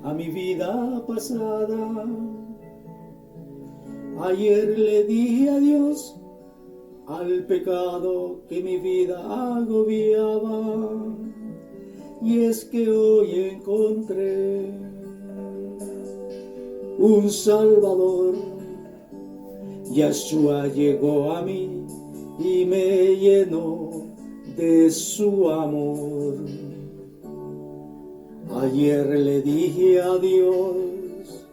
a mi vida pasada. Ayer le dije adiós al pecado que mi vida agobiaba, y es que hoy encontré un Salvador. Yeshua llegó a mí y me llenó de su amor. Ayer le dije adiós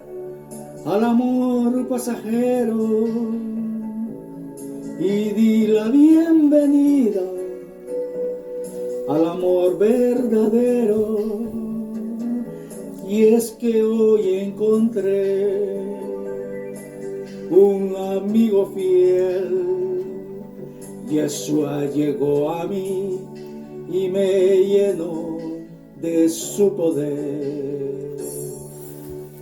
al amor pasajero y di la bienvenida al amor verdadero, y es que hoy encontré un amigo fiel. Yeshua llegó a mí y me llenó de su poder.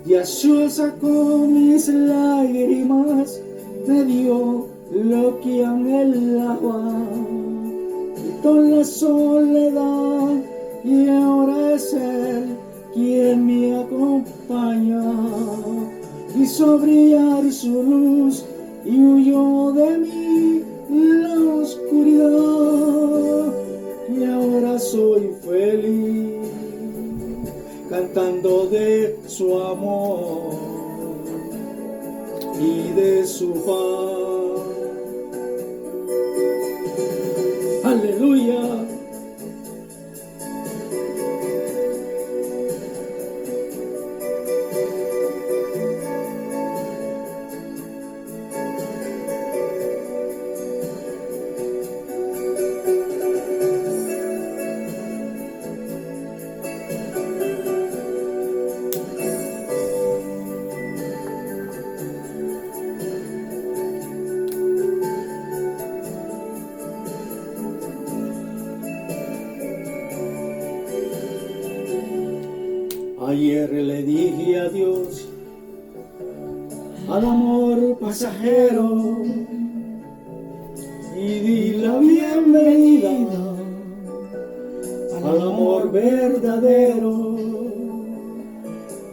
Yeshua sacó mis lágrimas, me dio lo que anhelaba, quitó la soledad y ahora es Él quien me acompaña. Hizo brillar su luz y huyó de mí la oscuridad, y ahora soy feliz cantando de su amor y de su paz. Aleluya. Ayer le dije adiós al amor pasajero y di la bienvenida al amor verdadero,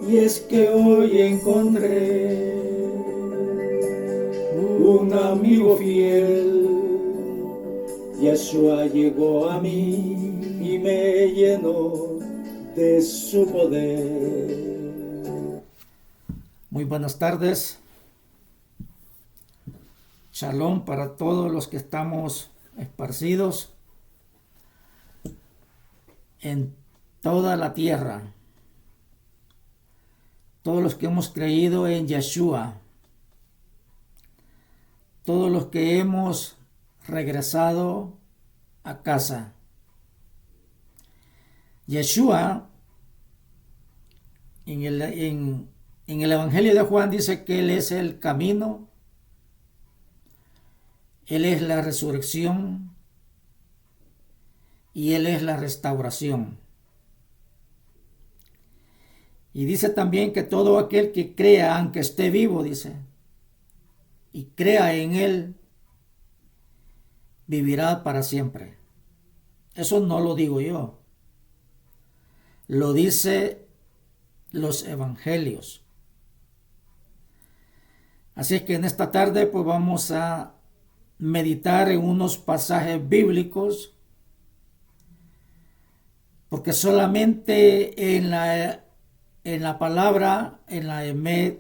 y es que hoy encontré un amigo fiel. Yeshua llegó a mí y me llenó de su poder. Muy buenas tardes. Shalom para todos los que estamos esparcidos en toda la tierra. Todos los que hemos creído en Yeshua. Todos los que hemos regresado a casa. Yeshua en el Evangelio de Juan dice que Él es el camino, Él es la resurrección y Él es la restauración. Y dice también que todo aquel que crea, aunque esté vivo, dice, y crea en Él, vivirá para siempre. Eso no lo digo yo. Lo dice los evangelios. Así es que en esta tarde pues vamos a meditar en unos pasajes bíblicos, porque solamente en la palabra, en la emed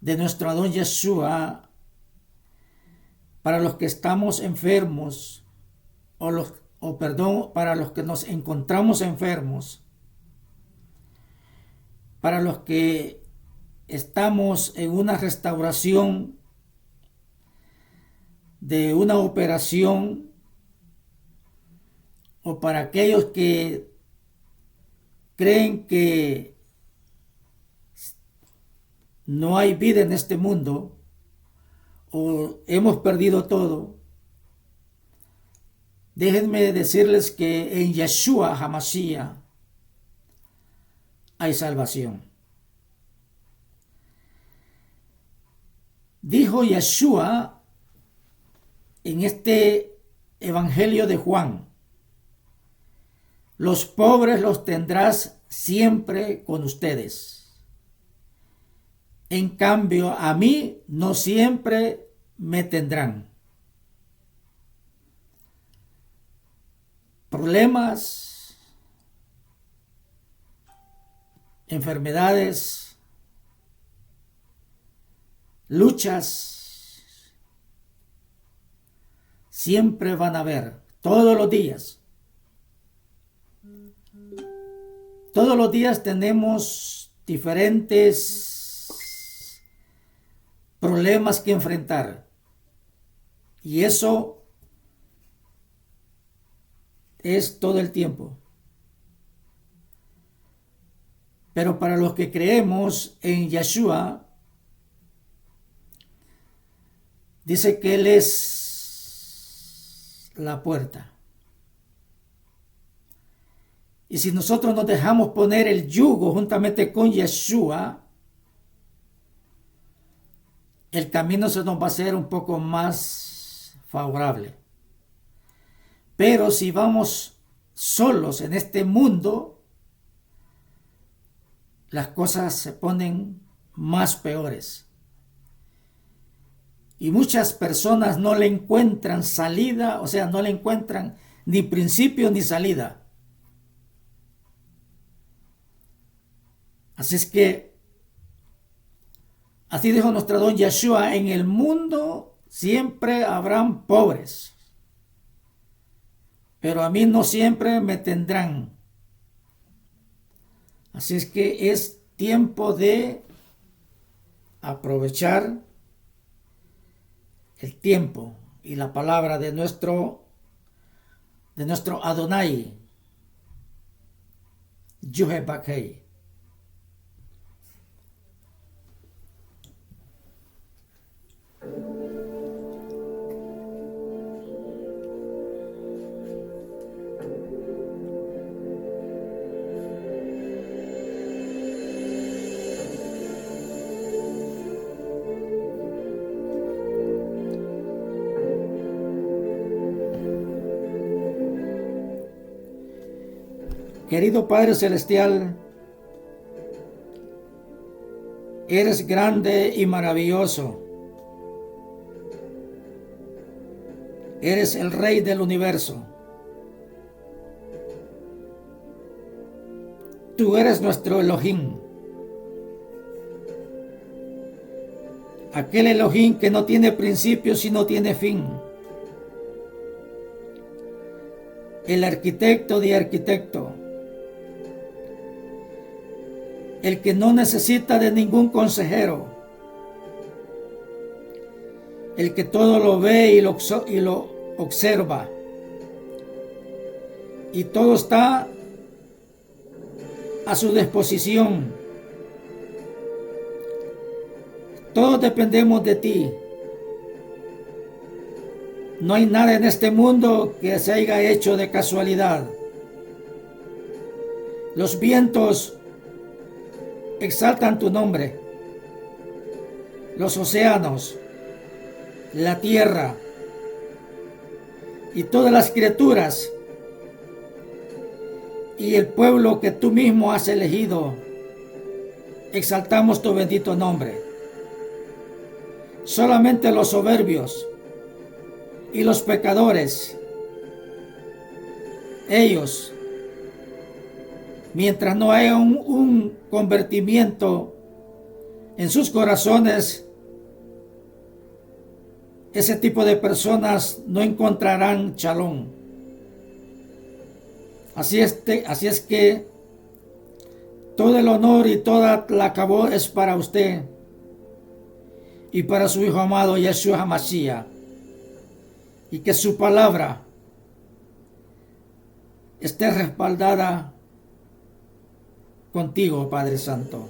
de nuestro Adón Yeshua, para los que estamos enfermos para los que nos encontramos enfermos, para los que estamos en una restauración de una operación, o para aquellos que creen que no hay vida en este mundo o hemos perdido todo. Déjenme decirles que en Yeshua HaMashiach hay salvación. Dijo Yeshua en este Evangelio de Juan: los pobres los tendrás siempre con ustedes. En cambio, a mí no siempre me tendrán. Problemas, enfermedades, luchas, siempre van a haber, todos los días. Todos los días tenemos diferentes problemas que enfrentar. Y eso es todo el tiempo. Pero para los que creemos en Yeshua, dice que Él es la puerta. Y si nosotros nos dejamos poner el yugo juntamente con Yeshua, el camino se nos va a hacer un poco más favorable. Pero si vamos solos en este mundo, las cosas se ponen más peores. Y muchas personas no le encuentran salida, o sea, no le encuentran ni principio ni salida. Así es que, así dijo nuestro don Yeshua, en el mundo siempre habrán pobres, pero a mí no siempre me tendrán. Así es que es tiempo de aprovechar el tiempo y la palabra de nuestro Adonai, Yuhebakei. Querido Padre Celestial, eres grande y maravilloso. Eres el Rey del universo. Tú eres nuestro Elohim. Aquel Elohim que no tiene principio sino tiene fin. El arquitecto de arquitecto. El que no necesita de ningún consejero. El que todo lo ve y lo observa. Y todo está a su disposición. Todos dependemos de ti. No hay nada en este mundo que se haya hecho de casualidad. Los vientos exaltan tu nombre. Los océanos, la tierra y todas las criaturas y el pueblo que tú mismo has elegido, exaltamos tu bendito nombre. Solamente los soberbios y los pecadores, ellos, mientras no haya un convertimiento en sus corazones, ese tipo de personas no encontrarán shalom. Así es que todo el honor y toda la cabot es para usted y para su Hijo amado Yeshua HaMashiach, y que su palabra esté respaldada contigo, Padre Santo.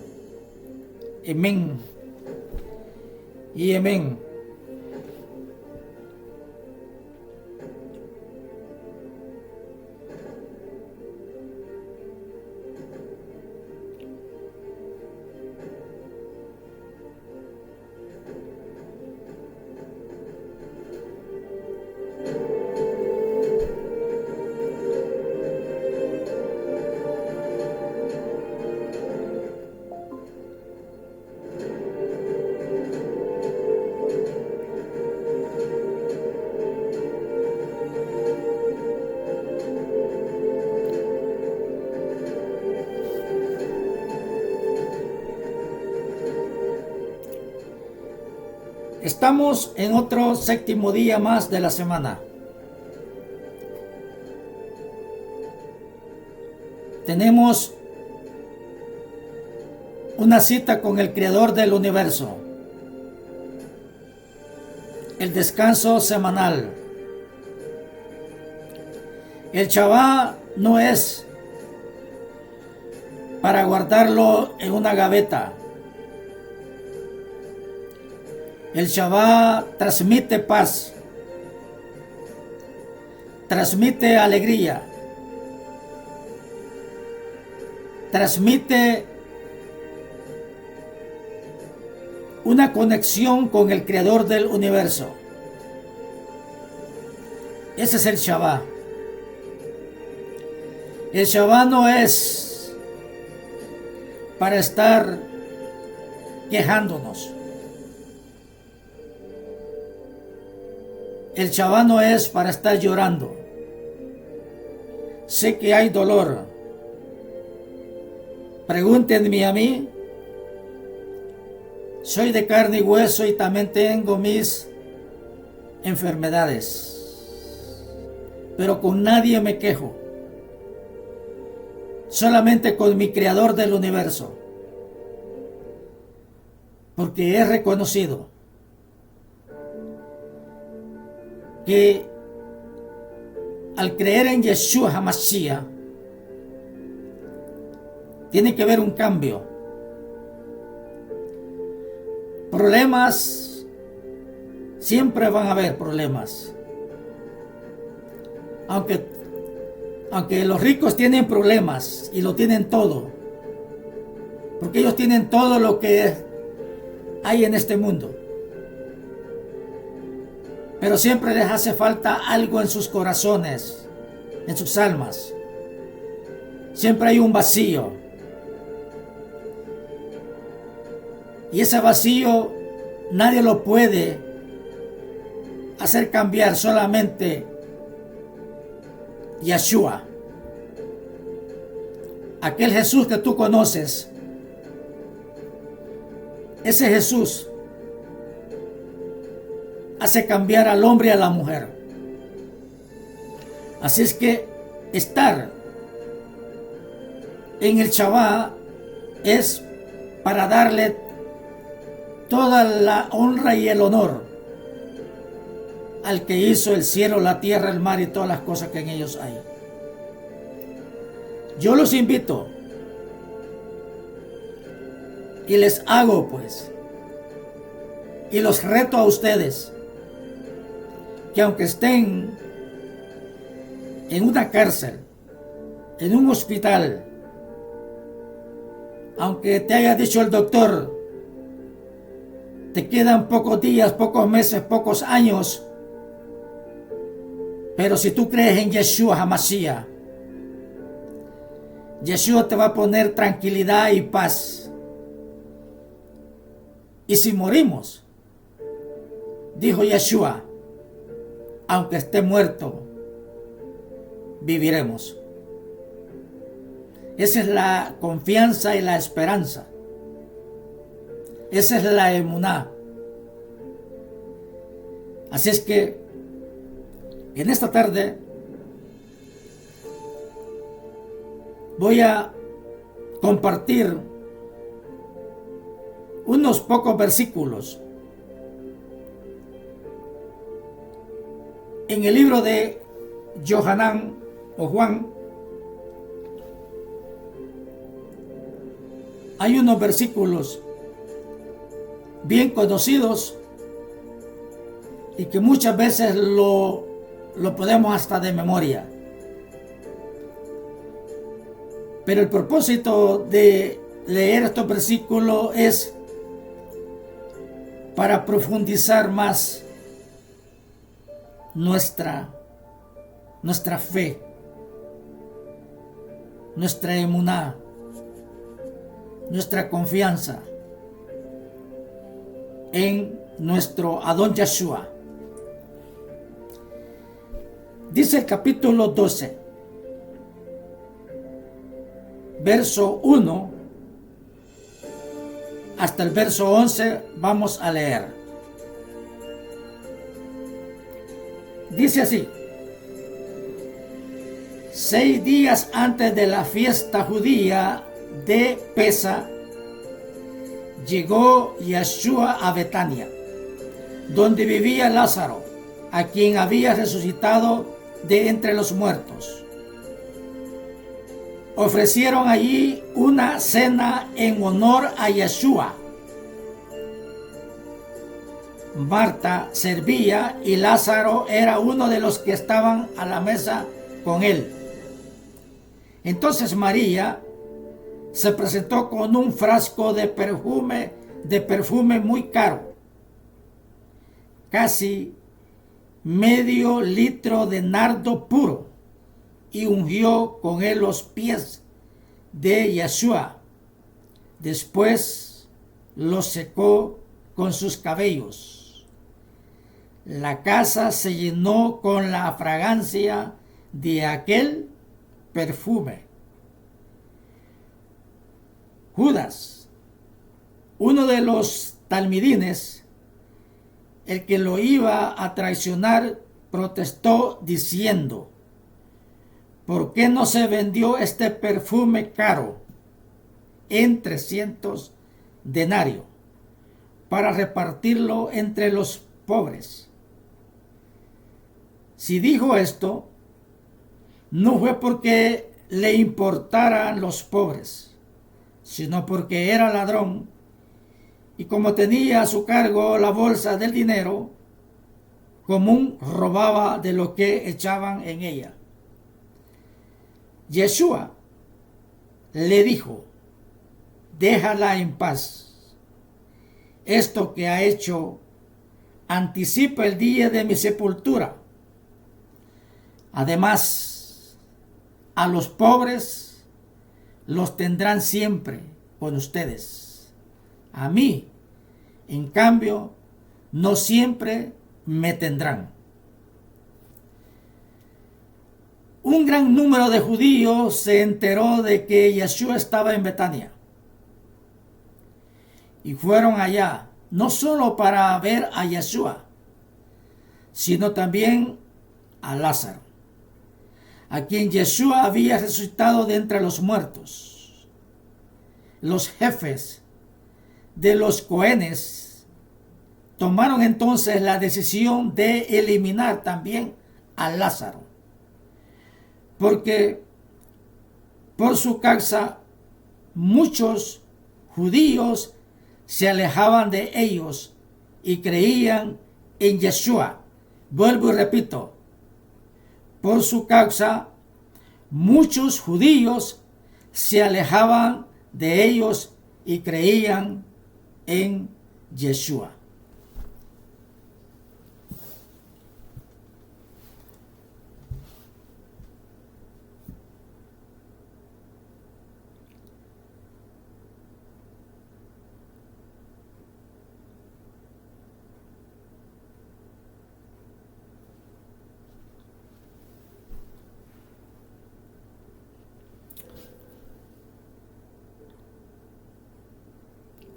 Amén y amén. Estamos en otro séptimo día más de la semana. Tenemos una cita con el Creador del universo. El descanso semanal. El Shabbat no es para guardarlo en una gaveta. El Shabbat transmite paz, transmite alegría, transmite una conexión con el Creador del universo. Ese es el Shabbat. El Shabbat no es para estar quejándonos. El Shabbat no es para estar llorando. Sé que hay dolor. Pregúntenme a mí. Soy de carne y hueso y también tengo mis enfermedades. Pero con nadie me quejo. Solamente con mi Creador del universo. Porque he reconocido que al creer en Yeshua HaMashiach tiene que haber un cambio. Problemas, siempre van a haber problemas. Aunque los ricos tienen problemas y lo tienen todo, porque ellos tienen todo lo que hay en este mundo. Pero siempre les hace falta algo en sus corazones, en sus almas. Siempre hay un vacío. Y ese vacío nadie lo puede hacer cambiar, solamente Yeshua. Aquel Jesús que tú conoces. Ese Jesús hace cambiar al hombre y a la mujer. Así es que estar en el Shabbat es para darle toda la honra y el honor al que hizo el cielo, la tierra, el mar y todas las cosas que en ellos hay. Yo los invito y les hago pues, y los reto a ustedes, que aunque estén en una cárcel, en un hospital, aunque te haya dicho el doctor, te quedan pocos días, pocos meses, pocos años, pero si tú crees en Yeshua HaMashiach, Yeshua te va a poner tranquilidad y paz. Y si morimos, dijo Yeshua, aunque esté muerto, viviremos. Esa es la confianza y la esperanza. Esa es la emuná. Así es que en esta tarde voy a compartir unos pocos versículos en el libro de Yohanan o Juan. Hay unos versículos bien conocidos y que muchas veces lo podemos hasta de memoria. Pero el propósito de leer estos versículos es para profundizar más nuestra fe, nuestra emuná, nuestra confianza en nuestro Adón Yeshua. Dice el capítulo 12, verso 1 hasta el verso 11, vamos a leer. Dice así: 6 días antes de la fiesta judía de Pesa, llegó Yeshua a Betania, donde vivía Lázaro, a quien había resucitado de entre los muertos. Ofrecieron allí una cena en honor a Yeshua. Marta servía y Lázaro era uno de los que estaban a la mesa con él. Entonces María se presentó con un frasco de perfume muy caro, casi medio litro de nardo puro, y ungió con él los pies de Yeshua. Después los secó con sus cabellos. La casa se llenó con la fragancia de aquel perfume. Judas, uno de los talmidines, el que lo iba a traicionar, protestó diciendo: ¿por qué no se vendió este perfume caro en 300 denarios para repartirlo entre los pobres? Si dijo esto, no fue porque le importaran los pobres, sino porque era ladrón, y como tenía a su cargo la bolsa del dinero común, robaba de lo que echaban en ella. Yeshua le dijo: déjala en paz. Esto que ha hecho anticipa el día de mi sepultura. Además, a los pobres los tendrán siempre con ustedes. A mí, en cambio, no siempre me tendrán. Un gran número de judíos se enteró de que Yeshua estaba en Betania y fueron allá no solo para ver a Yeshua, sino también a Lázaro, a quien Yeshua había resucitado de entre los muertos. Los jefes de los cohenes tomaron entonces la decisión de eliminar también a Lázaro, porque por su causa muchos judíos se alejaban de ellos y creían en Yeshua. Vuelvo y repito: por su causa muchos judíos se alejaban de ellos y creían en Yeshua.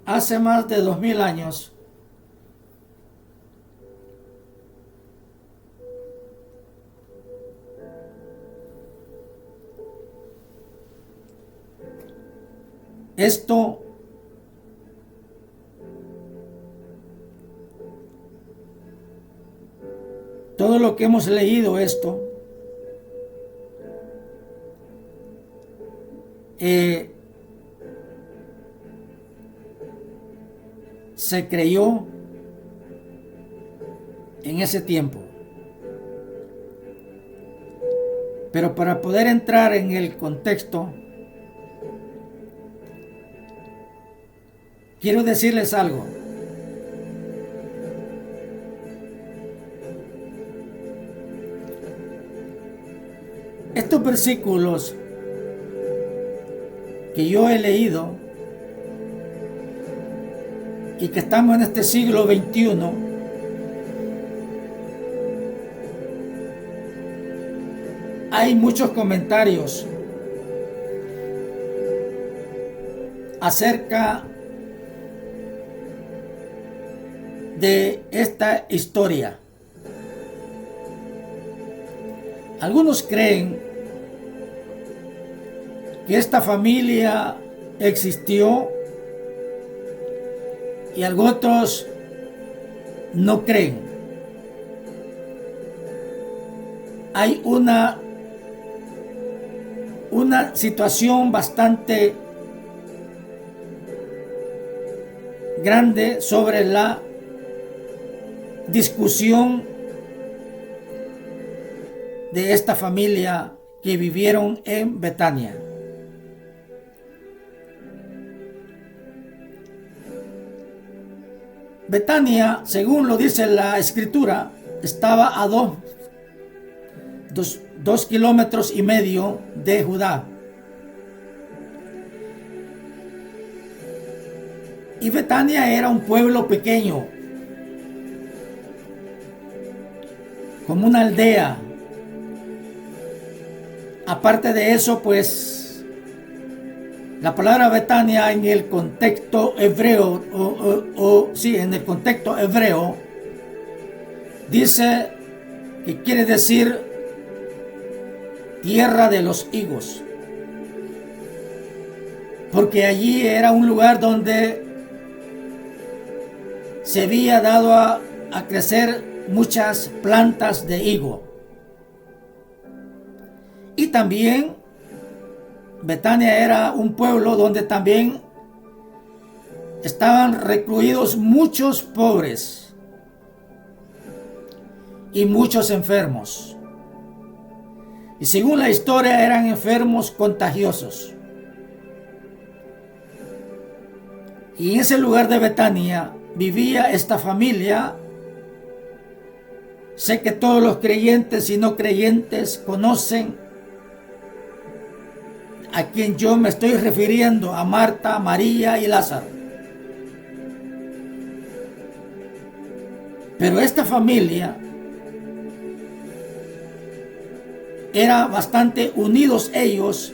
Hace más de 2000 años, todo lo que hemos leído se creyó en ese tiempo. Pero para poder entrar en el contexto, quiero decirles algo. Estos versículos que yo he leído y que estamos en este siglo XXI, hay muchos comentarios acerca de esta historia. Algunos creen que esta familia existió y otros no creen. Hay una situación bastante grande sobre la discusión de esta familia que vivieron en Betania. Betania, según lo dice la escritura, estaba a 2,5 kilómetros de Judá. Y Betania era un pueblo pequeño, como una aldea. Aparte de eso, pues, la palabra Betania en el contexto hebreo, en el contexto hebreo, dice que quiere decir tierra de los higos, porque allí era un lugar donde se había dado a crecer muchas plantas de higo. Y también Betania era un pueblo donde también estaban recluidos muchos pobres y muchos enfermos. Y según la historia eran enfermos contagiosos. Y en ese lugar de Betania vivía esta familia. Sé que todos los creyentes y no creyentes conocen a quien yo me estoy refiriendo, a Marta, María y Lázaro. Pero esta familia era bastante unidos ellos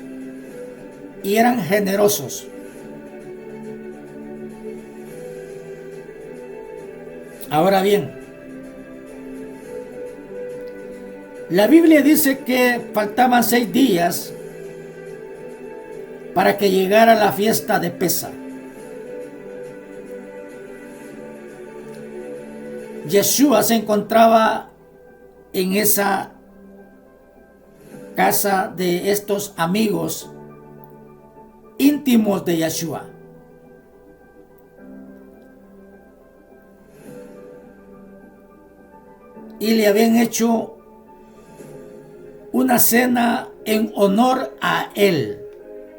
y eran generosos. Ahora bien, la Biblia dice que faltaban 6 días para que llegara la fiesta de Pesa. Yeshua se encontraba en esa casa de estos amigos íntimos de Yeshua. Y le habían hecho una cena en honor a él.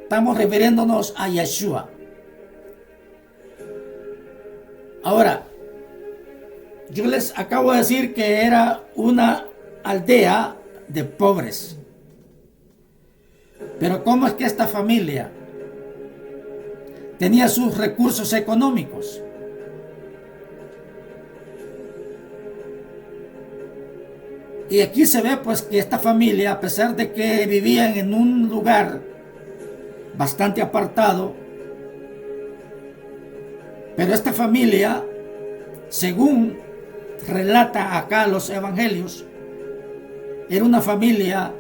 Estamos refiriéndonos a Yeshua. Ahora, yo les acabo de decir que era una aldea de pobres. Pero ¿cómo es que esta familia tenía sus recursos económicos? Y aquí se ve pues que esta familia, a pesar de que vivían en un lugar bastante apartado, pero esta familia, según relata acá los evangelios, era una familia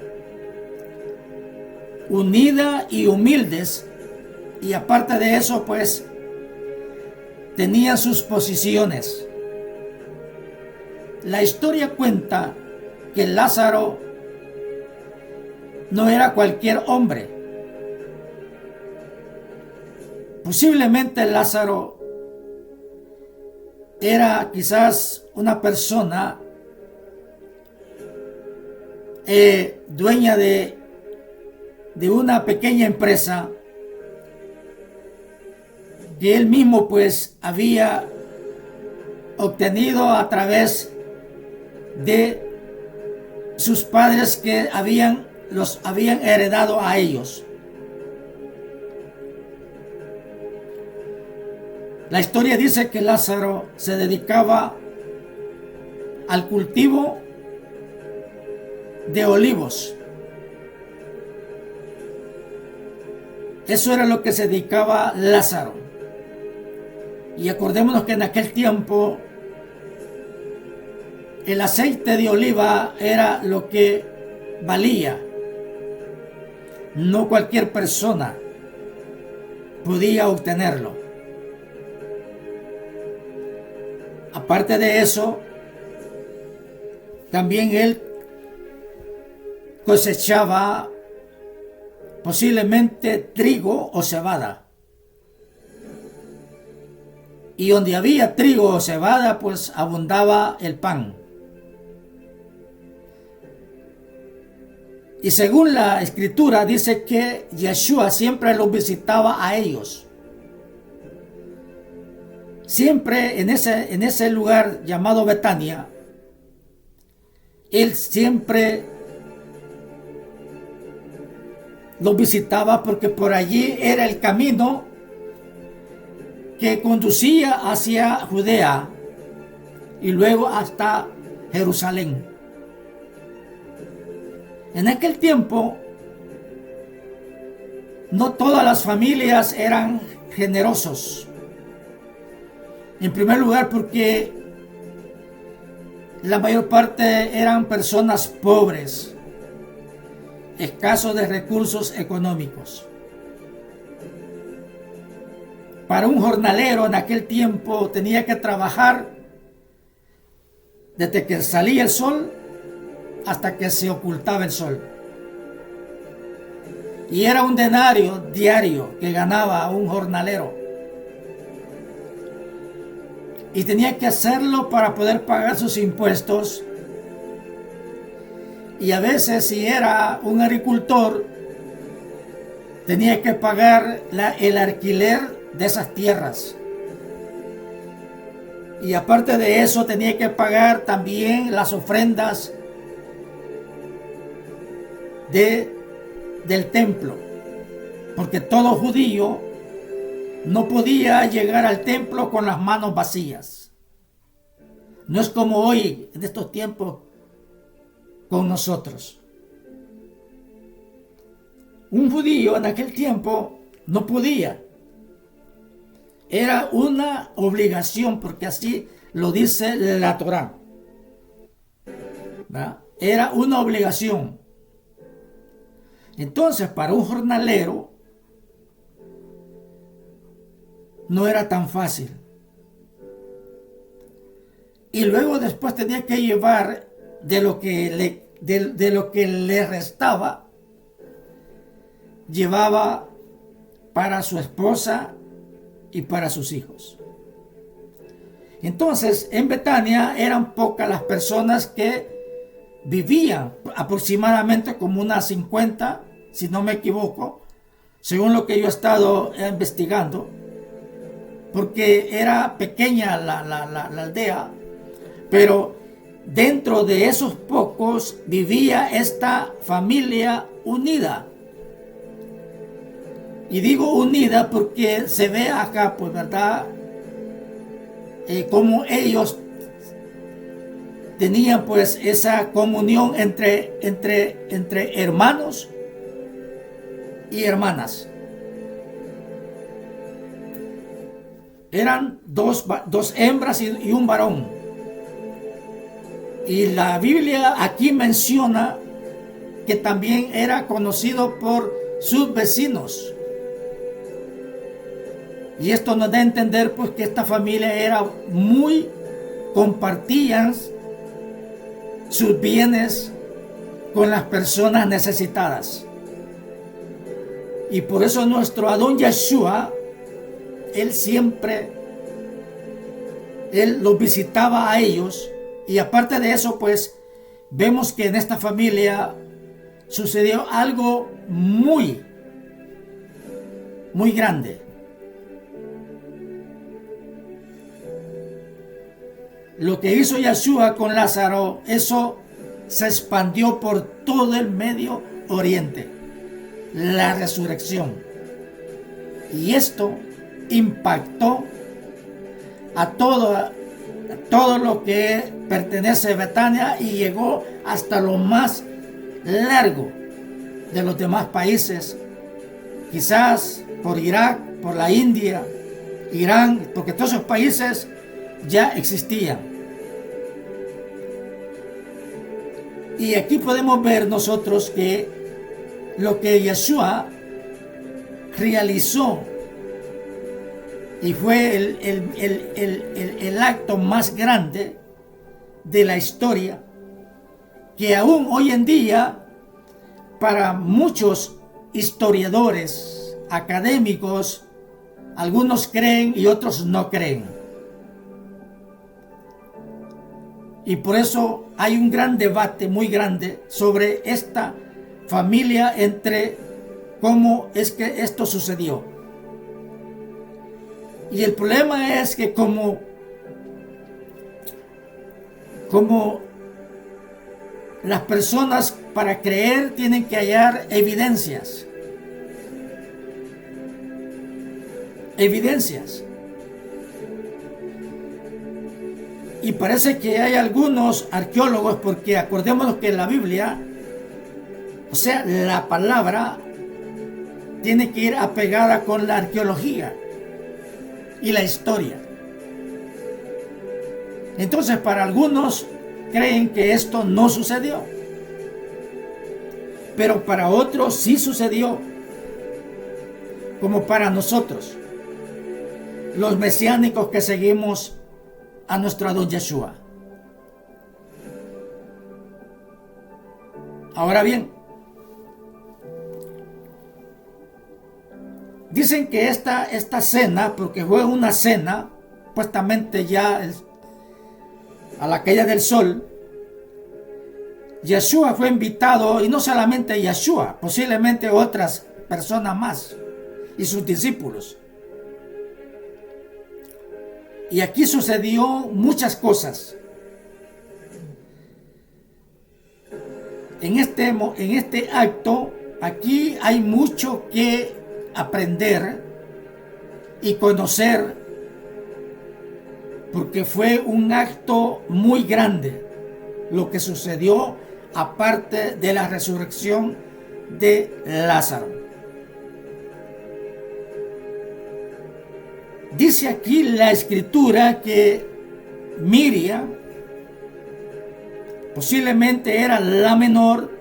unida y humildes, y aparte de eso pues tenía sus posiciones. La historia cuenta que Lázaro no era cualquier hombre. Posiblemente Lázaro era quizás una persona dueña de una pequeña empresa que él mismo pues había obtenido a través de sus padres que los habían heredado a ellos. La historia dice que Lázaro se dedicaba al cultivo de olivos. Eso era lo que se dedicaba Lázaro. Y acordémonos que en aquel tiempo el aceite de oliva era lo que valía. No cualquier persona podía obtenerlo. Aparte de eso, también él cosechaba posiblemente trigo o cebada. Y donde había trigo o cebada, pues abundaba el pan. Y según la escritura dice que Yeshua siempre los visitaba a ellos. Siempre en ese lugar llamado Betania, él siempre los visitaba porque por allí era el camino que conducía hacia Judea y luego hasta Jerusalén. En aquel tiempo, no todas las familias eran generosos. En primer lugar, porque la mayor parte eran personas pobres, escasos de recursos económicos. Para un jornalero en aquel tiempo tenía que trabajar desde que salía el sol hasta que se ocultaba el sol. Y era un denario diario que ganaba un jornalero. Y tenía que hacerlo para poder pagar sus impuestos. Y a veces, si era un agricultor, tenía que pagar el alquiler de esas tierras. Y aparte de eso, tenía que pagar también las ofrendas del templo. Porque todo judío no podía llegar al templo con las manos vacías. No es como hoy, en estos tiempos, con nosotros. Un judío en aquel tiempo no podía. Era una obligación, porque así lo dice la Torá. ¿Verdad? Era una obligación. Entonces, para un jornalero no era tan fácil. Y luego después tenía que llevar de lo que le restaba, llevaba para su esposa y para sus hijos. Entonces, en Betania eran pocas las personas que vivían, aproximadamente como unas 50, si no me equivoco, según lo que yo he estado investigando, porque era pequeña la aldea, pero dentro de esos pocos vivía esta familia unida. Y digo unida porque se ve acá, pues, ¿verdad? Como ellos tenían, pues, esa comunión entre hermanos y hermanas. Eran dos hembras y un varón. Y la Biblia aquí menciona que también era conocido por sus vecinos. Y esto nos da a entender, pues, que esta familia era compartían sus bienes con las personas necesitadas. Y por eso nuestro Adón Yeshua, él los visitaba a ellos. Y aparte de eso, pues, vemos que en esta familia sucedió algo muy grande. Lo que hizo Yeshua con Lázaro, eso se expandió por todo el Medio Oriente. La resurrección. Y esto impactó a todo lo que pertenece a Betania y llegó hasta lo más largo de los demás países, quizás por Irak, por la India, Irán, porque todos esos países ya existían. Y aquí podemos ver nosotros que lo que Yeshua realizó y fue el acto más grande de la historia, que aún hoy en día para muchos historiadores, académicos, algunos creen y otros no creen. Y por eso hay un gran debate muy grande sobre esta familia, entre cómo es que esto sucedió. Y el problema es que como las personas para creer tienen que hallar evidencias. Y parece que hay algunos arqueólogos, porque acordémonos que la Biblia, o sea, la palabra, tiene que ir apegada con la arqueología y la historia. Entonces, para algunos creen que esto no sucedió, pero para otros sí sucedió, como para nosotros, los mesiánicos que seguimos a nuestro Adón Yeshua. Ahora bien, dicen que esta cena, porque fue una cena, supuestamente ya a la caída del sol, Yeshua fue invitado, y no solamente Yeshua, posiblemente otras personas más y sus discípulos. Y aquí sucedió muchas cosas. En este acto, aquí hay mucho que aprender y conocer, porque fue un acto muy grande lo que sucedió, aparte de la resurrección de Lázaro. Dice aquí la escritura que Miriam posiblemente era la menor,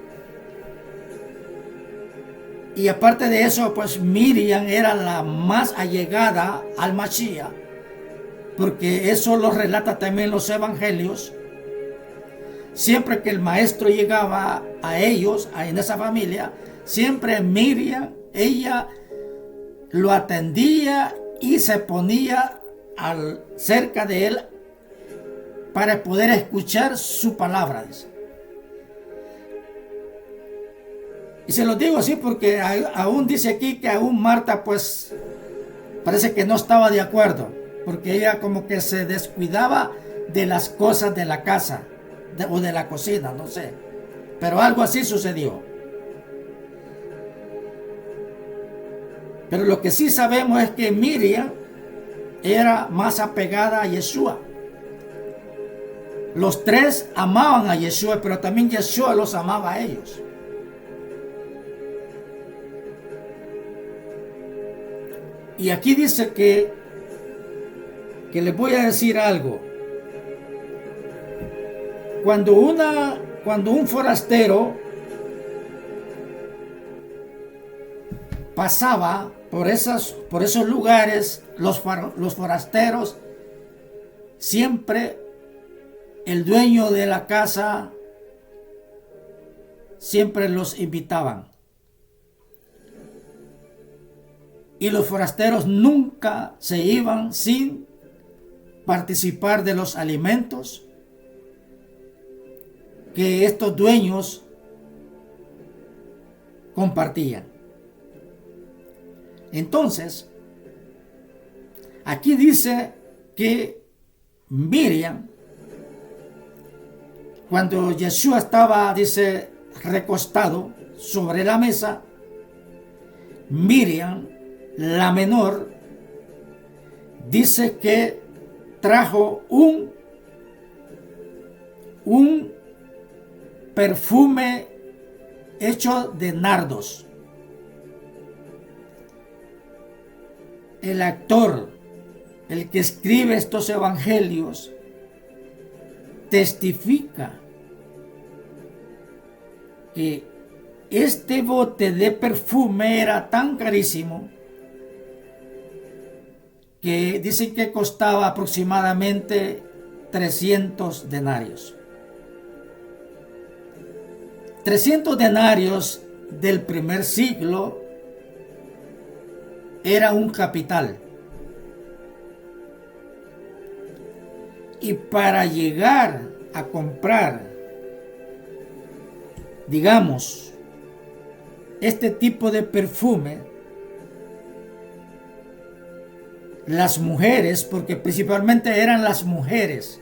y aparte de eso, pues Miriam era la más allegada al Mashiach, porque eso lo relata también los evangelios. Siempre que el maestro llegaba a ellos, en esa familia, siempre Miriam, ella lo atendía y se ponía cerca de él para poder escuchar su palabra. Y se lo digo así porque aún dice aquí que aún Marta, pues parece que no estaba de acuerdo, porque ella como que se descuidaba de las cosas de la casa o de la cocina, no sé, pero algo así sucedió. Pero lo que sí sabemos es que Miriam era más apegada a Yeshua. Los tres amaban a Yeshua, pero también Yeshua los amaba a ellos. Y aquí dice que les voy a decir algo. Cuando un forastero pasaba por esos lugares, los forasteros, siempre el dueño de la casa siempre los invitaban. Y los forasteros nunca se iban sin participar de los alimentos que estos dueños compartían. Entonces, aquí dice que Miriam, cuando Yeshua estaba, dice, recostado sobre la mesa, Miriam, la menor, dice que trajo un perfume hecho de nardos. El actor, el que escribe estos evangelios, testifica que este bote de perfume era tan carísimo que dicen que costaba aproximadamente 300 denarios. 300 denarios del primer siglo era un capital. Y para llegar a comprar, digamos, este tipo de perfume, las mujeres, porque principalmente eran las mujeres,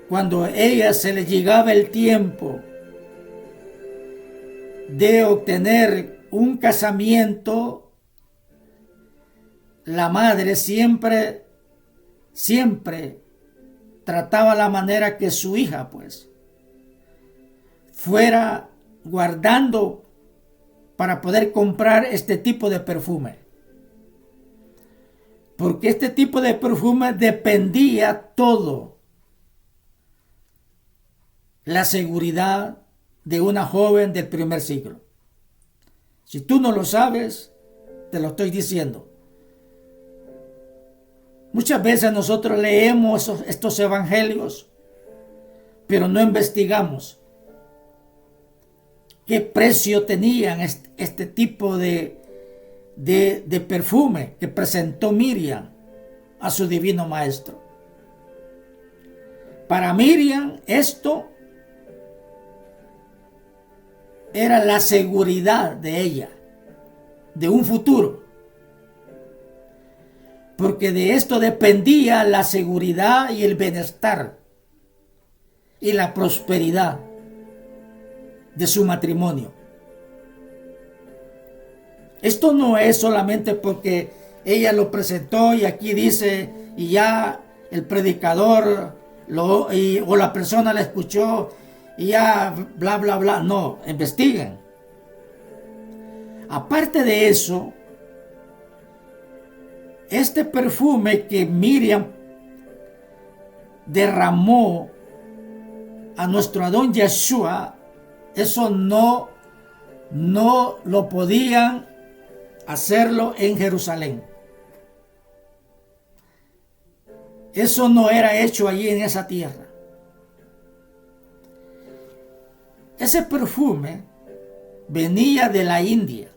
cuando a ellas se les llegaba el tiempo de obtener un casamiento, la madre siempre trataba la manera que su hija pues fuera guardando para poder comprar este tipo de perfume. Porque este tipo de perfume dependía todo la seguridad de una joven del primer siglo. Si tú no lo sabes, te lo estoy diciendo. Muchas veces nosotros leemos estos evangelios, pero no investigamos qué precio tenían este tipo de perfume que presentó Miriam a su divino maestro. Para Miriam esto era la seguridad de ella, de un futuro, porque de esto dependía la seguridad y el bienestar y la prosperidad de su matrimonio. Esto no es solamente porque ella lo presentó y aquí dice y ya el predicador o la persona la escuchó y ya bla bla bla. No, investiguen. Aparte de eso, este perfume que Miriam derramó a nuestro Adón Yeshua, eso no lo podían hacerlo en Jerusalén. Eso no era hecho allí en esa tierra. Ese perfume venía de la India.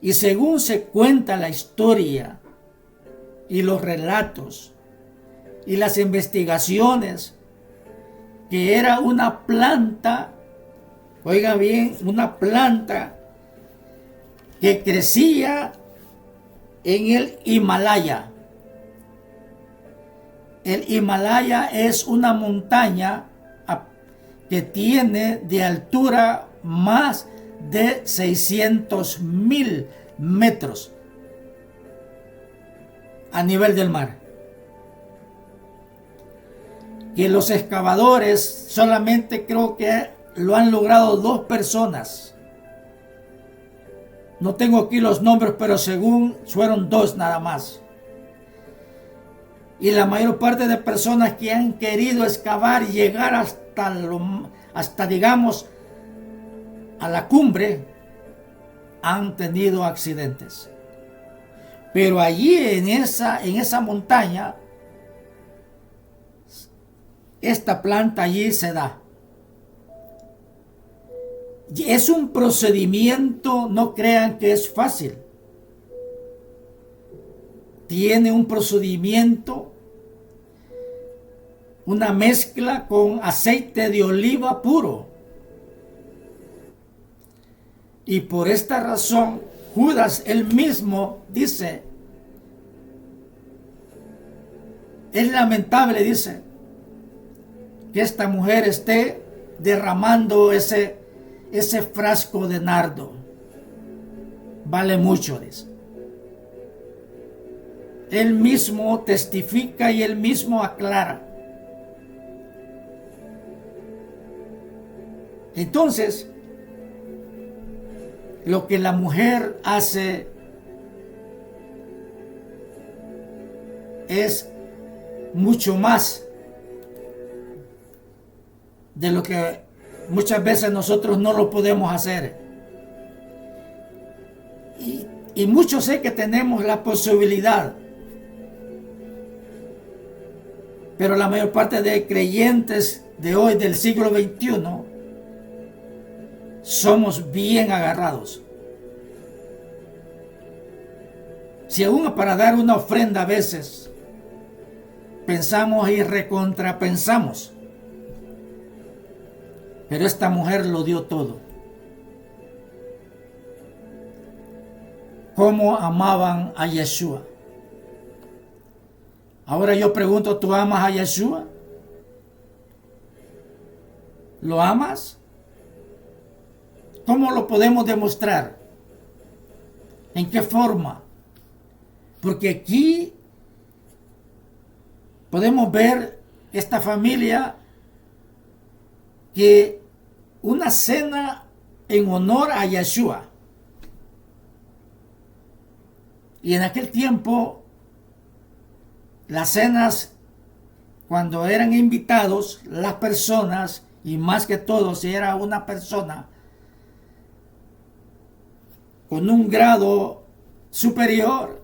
Y según se cuenta la historia y los relatos y las investigaciones, que era una planta, oiga bien, una planta que crecía en el Himalaya. El Himalaya es una montaña que tiene de altura más de 600,000 metros a nivel del mar. Que los excavadores solamente creo que lo han logrado 2 personas. No tengo aquí los nombres, pero según fueron 2 nada más. Y la mayor parte de personas que han querido excavar y llegar hasta digamos a la cumbre han tenido accidentes. Pero allí en esa montaña, esta planta allí se da. Y es un procedimiento, no crean que es fácil. Tiene un procedimiento, una mezcla con aceite de oliva puro. Y por esta razón, Judas él mismo dice, es lamentable, dice, que esta mujer esté derramando ese frasco de nardo. Vale mucho, dice. Él mismo testifica y él mismo aclara. Entonces, lo que la mujer hace es mucho más de lo que muchas veces nosotros no lo podemos hacer. Y muchos sé que tenemos la posibilidad, pero la mayor parte de creyentes de hoy, del siglo XXI, somos bien agarrados. Si aún para dar una ofrenda a veces pensamos y recontrapensamos, pero esta mujer lo dio todo. Cómo amaban a Yeshua. Ahora yo pregunto, ¿tú amas a Yeshua? ¿Lo amas? ¿Cómo lo podemos demostrar? ¿En qué forma? Porque aquí podemos ver esta familia que una cena en honor a Yeshua. Y en aquel tiempo, las cenas, cuando eran invitados, las personas, y más que todo si era una persona con un grado superior,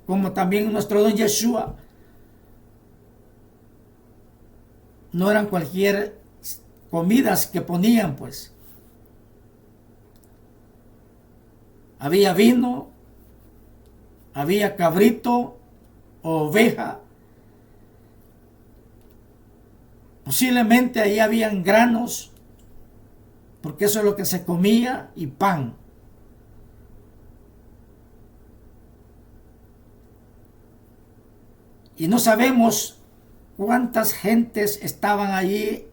como también nuestro don Yeshua, no eran cualquier comidas que ponían, pues. Había vino, había cabrito, oveja, posiblemente ahí habían granos, porque eso es lo que se comía, y pan. Y no sabemos cuántas gentes estaban allí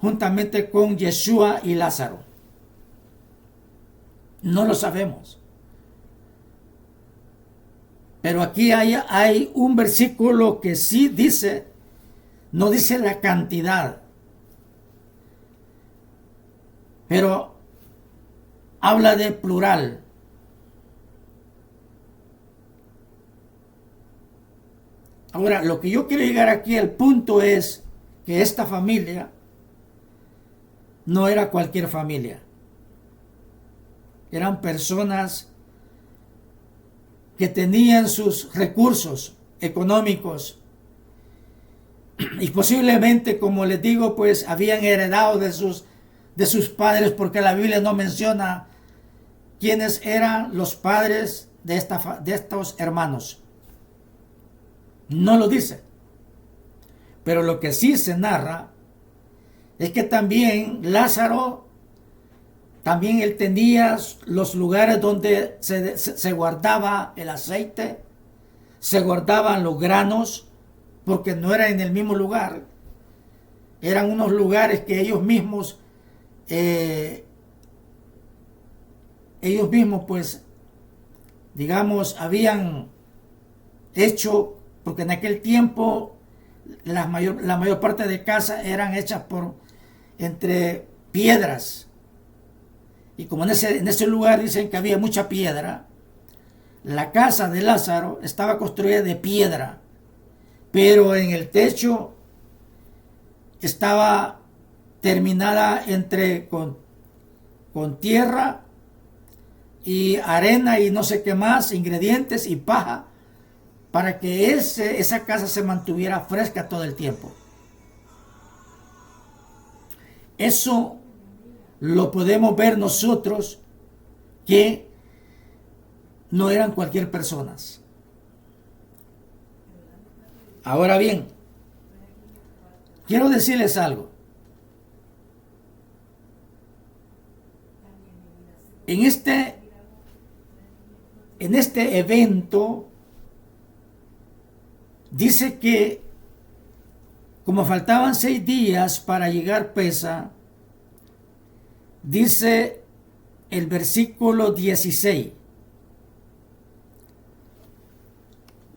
juntamente con Yeshua y Lázaro. No lo sabemos. Pero aquí hay un versículo que sí dice, no dice la cantidad, pero habla de plural. Ahora, lo que yo quiero llegar aquí al punto es que esta familia no era cualquier familia. Eran personas que tenían sus recursos económicos y posiblemente, como les digo, pues habían heredado de sus padres, porque la Biblia no menciona quiénes eran los padres de estos hermanos. No lo dice. Pero lo que sí se narra es que también Lázaro, también él tenía los lugares donde se guardaba el aceite, se guardaban los granos, porque no era en el mismo lugar. Eran unos lugares que ellos mismos pues, digamos, habían hecho, porque en aquel tiempo la mayor parte de casas eran hechas entre piedras. Y como en ese lugar dicen que había mucha piedra, la casa de Lázaro estaba construida de piedra, pero en el techo estaba terminada con tierra y arena y no sé qué más, ingredientes y paja, para que esa casa se mantuviera fresca todo el tiempo. Eso lo podemos ver nosotros, que no eran cualquier personas. Ahora bien, quiero decirles algo. En este evento dice que como faltaban 6 días para llegar Pesa, dice el versículo 16,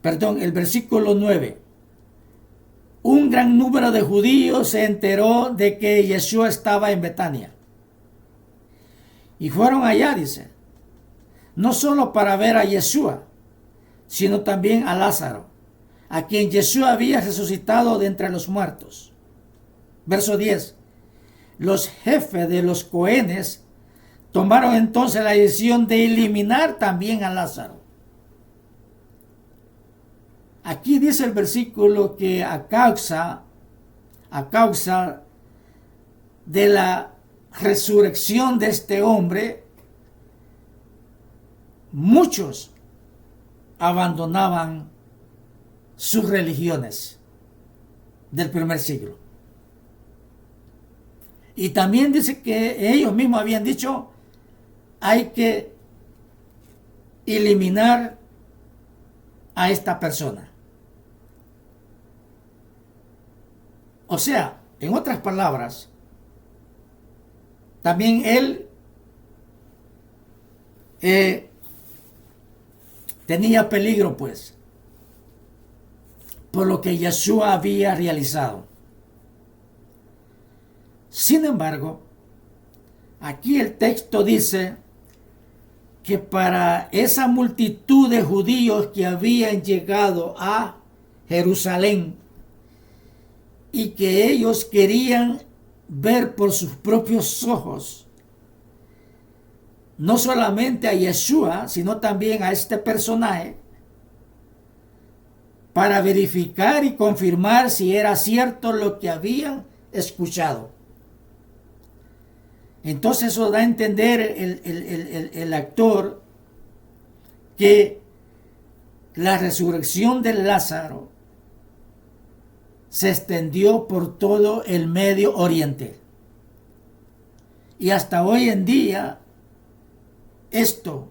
el versículo 9. Un gran número de judíos se enteró de que Yeshua estaba en Betania. Y fueron allá, dice, no solo para ver a Yeshua, sino también a Lázaro, a quien Yeshua había resucitado de entre los muertos. Verso 10. Los jefes de los cohenes tomaron entonces la decisión de eliminar también a Lázaro. Aquí dice el versículo que a causa de la resurrección de este hombre, muchos abandonaban sus religiones del primer siglo. Y también dice que ellos mismos habían dicho, hay que eliminar a esta persona. O sea, en otras palabras, también él tenía peligro, pues, por lo que Yeshua había realizado. Sin embargo, aquí el texto dice que para esa multitud de judíos que habían llegado a Jerusalén y que ellos querían ver por sus propios ojos, no solamente a Yeshua, sino también a este personaje, para verificar y confirmar si era cierto lo que habían escuchado. Entonces eso da a entender el actor que la resurrección de Lázaro se extendió por todo el Medio Oriente. Y hasta hoy en día esto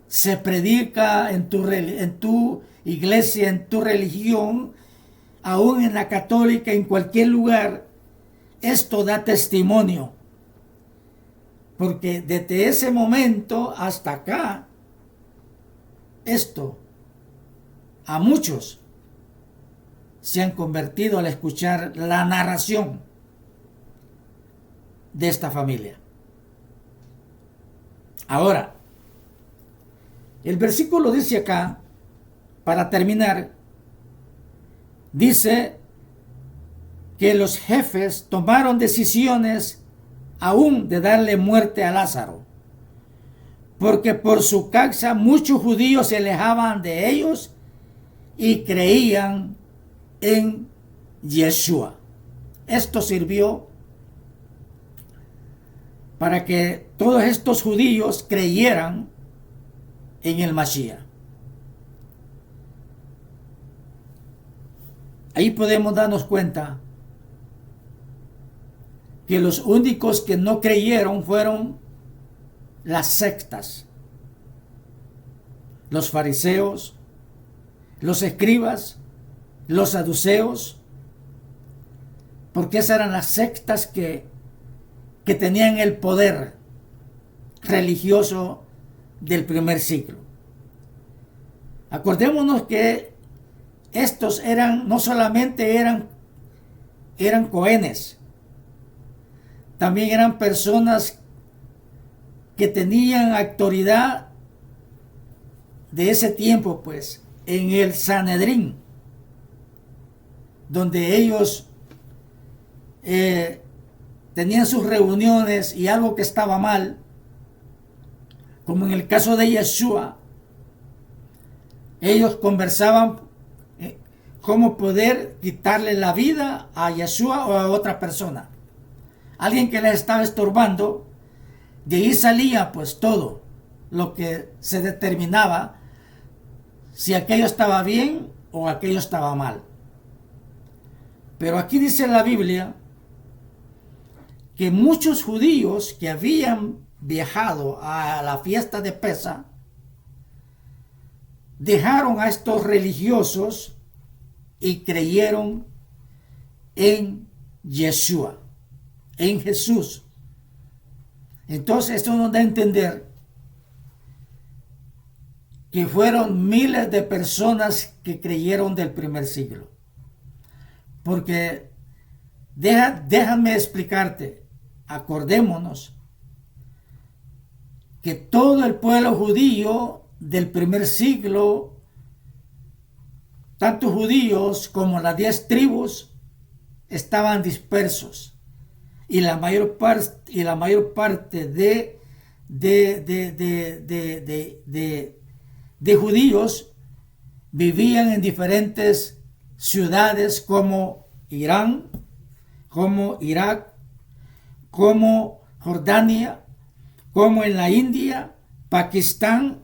se predica en tu iglesia, en tu religión, aún en la católica, en cualquier lugar. Esto da testimonio. Porque desde ese momento hasta acá, esto a muchos se han convertido al escuchar la narración de esta familia. Ahora, el versículo dice acá, para terminar, dice que los jefes tomaron decisiones aún de darle muerte a Lázaro, porque por su causa muchos judíos se alejaban de ellos y creían en Yeshua. Esto sirvió para que todos estos judíos creyeran en el Mashiach. Ahí podemos darnos cuenta que los únicos que no creyeron fueron las sectas, los fariseos, los escribas, los saduceos, porque esas eran las sectas que tenían el poder religioso del primer siglo. Acordémonos que estos no solamente eran cohenes, también eran personas que tenían autoridad de ese tiempo, pues, en el Sanedrín, donde ellos tenían sus reuniones y algo que estaba mal, como en el caso de Yeshua, ellos conversaban cómo poder quitarle la vida a Yeshua o a otra persona. Alguien que les estaba estorbando, de ahí salía pues todo lo que se determinaba si aquello estaba bien o aquello estaba mal. Pero aquí dice la Biblia que muchos judíos que habían viajado a la fiesta de Pesa dejaron a estos religiosos y creyeron en Yeshua, en Jesús. Entonces esto nos da a entender que fueron miles de personas que creyeron del primer siglo. Porque déjame explicarte, acordémonos que todo el pueblo judío del primer siglo, tanto judíos como las 10 tribus, estaban dispersos y la mayor parte de judíos vivían en diferentes ciudades como Irán, como Irak, como Jordania, como en la India, Pakistán.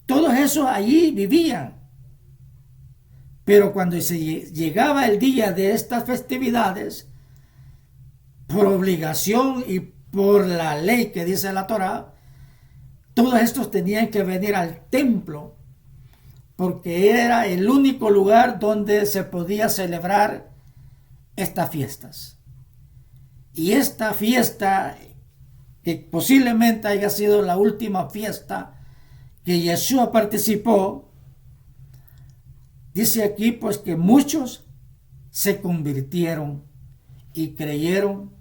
Todos esos allí vivían. Pero cuando se llegaba el día de estas festividades, por obligación y por la ley que dice la Torá, todos estos tenían que venir al templo, porque era el único lugar donde se podía celebrar estas fiestas. Y esta fiesta, que posiblemente haya sido la última fiesta que Yeshua participó, dice aquí pues que muchos se convirtieron y creyeron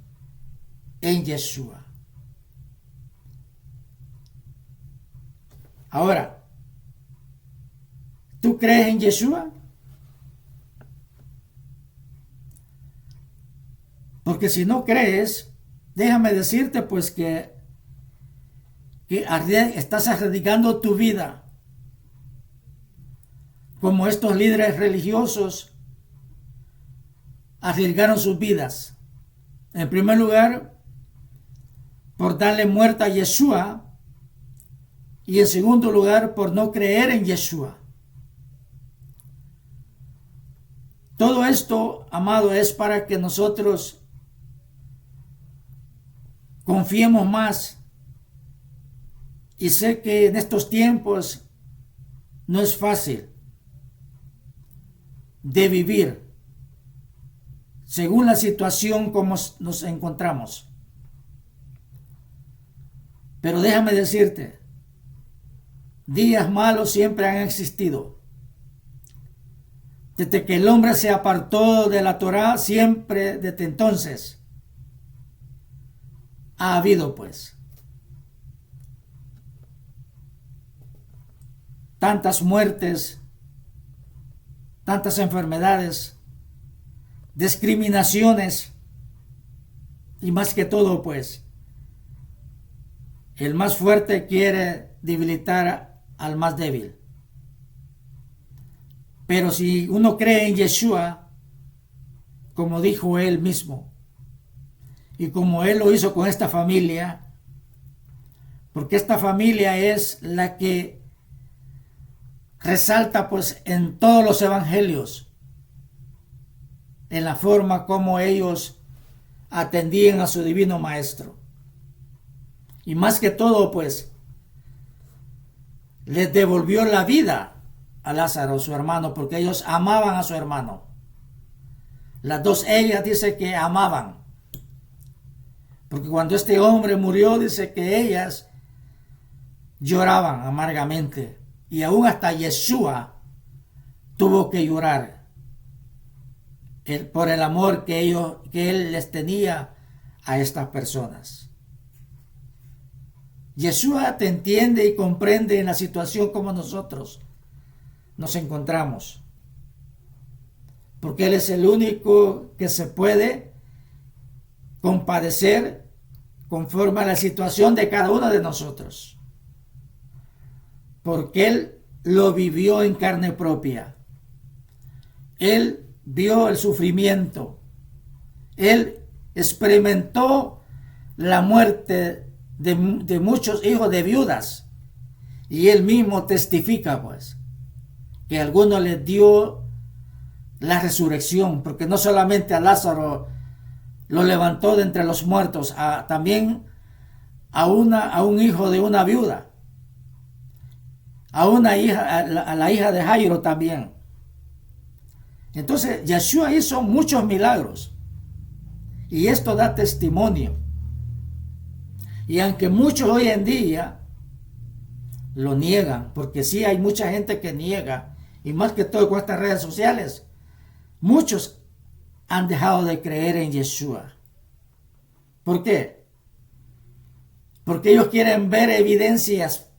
en Yeshua. Ahora, ¿tú crees en Yeshua? Porque si no crees, déjame decirte pues que estás arriesgando tu vida, como estos líderes religiosos arriesgaron sus vidas. En primer lugar, por darle muerte a Yeshua, y en segundo lugar, por no creer en Yeshua. Todo esto, amado, es para que nosotros confiemos más. Y sé que en estos tiempos no es fácil de vivir según la situación como nos encontramos. Pero déjame decirte, días malos siempre han existido. Desde que el hombre se apartó de la Torá, siempre desde entonces ha habido pues tantas muertes, tantas enfermedades, discriminaciones y más que todo pues el más fuerte quiere debilitar al más débil. Pero si uno cree en Yeshua, como dijo él mismo, y como él lo hizo con esta familia, porque esta familia es la que resalta pues en todos los evangelios, en la forma como ellos atendían a su divino maestro. Y más que todo pues les devolvió la vida a Lázaro, su hermano, porque ellos amaban a su hermano. Las dos ellas dice que amaban, porque cuando este hombre murió dice que ellas lloraban amargamente, y aún hasta Yeshua tuvo que llorar por el amor que él les tenía a estas personas. Yeshua te entiende y comprende en la situación como nosotros nos encontramos, porque Él es el único que se puede compadecer conforme a la situación de cada uno de nosotros, porque Él lo vivió en carne propia. Él vio el sufrimiento, Él experimentó la muerte de muchos hijos de viudas, y Él mismo testifica pues que a algunos les dio la resurrección, porque no solamente a Lázaro lo levantó de entre los muertos, también a un hijo de una viuda, a la hija de Jairo también. Entonces Yeshua hizo muchos milagros, y esto da testimonio. Y aunque muchos hoy en día lo niegan, porque sí hay mucha gente que niega, y más que todo con estas redes sociales, muchos han dejado de creer en Yeshua. ¿Por qué? Porque ellos quieren ver evidencias.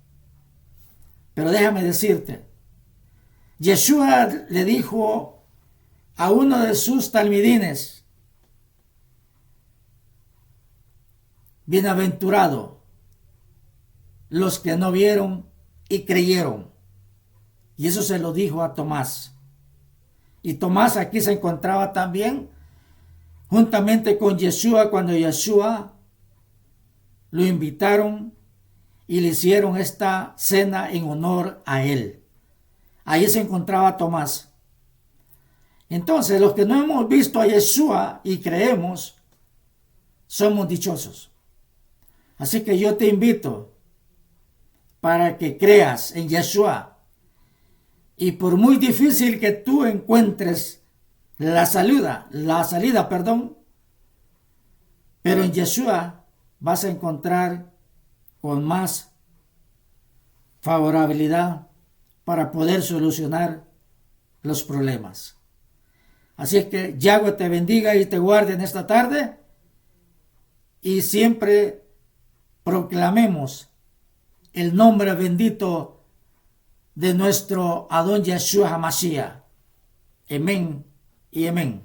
Pero déjame decirte, Yeshua le dijo a uno de sus talmidines, Bienaventurados los que no vieron y creyeron. Y eso se lo dijo a Tomás. Y Tomás aquí se encontraba también juntamente con Yeshua cuando Yeshua lo invitaron y le hicieron esta cena en honor a él. Ahí se encontraba Tomás. Entonces, los que no hemos visto a Yeshua y creemos, somos dichosos. Así que yo te invito para que creas en Yeshua. Y por muy difícil que tú encuentres la salida, pero en Yeshua vas a encontrar con más favorabilidad para poder solucionar los problemas. Así es que Yahweh te bendiga y te guarde en esta tarde, y siempre proclamemos el nombre bendito de nuestro Adón Yeshua HaMashiach. Amén y amén.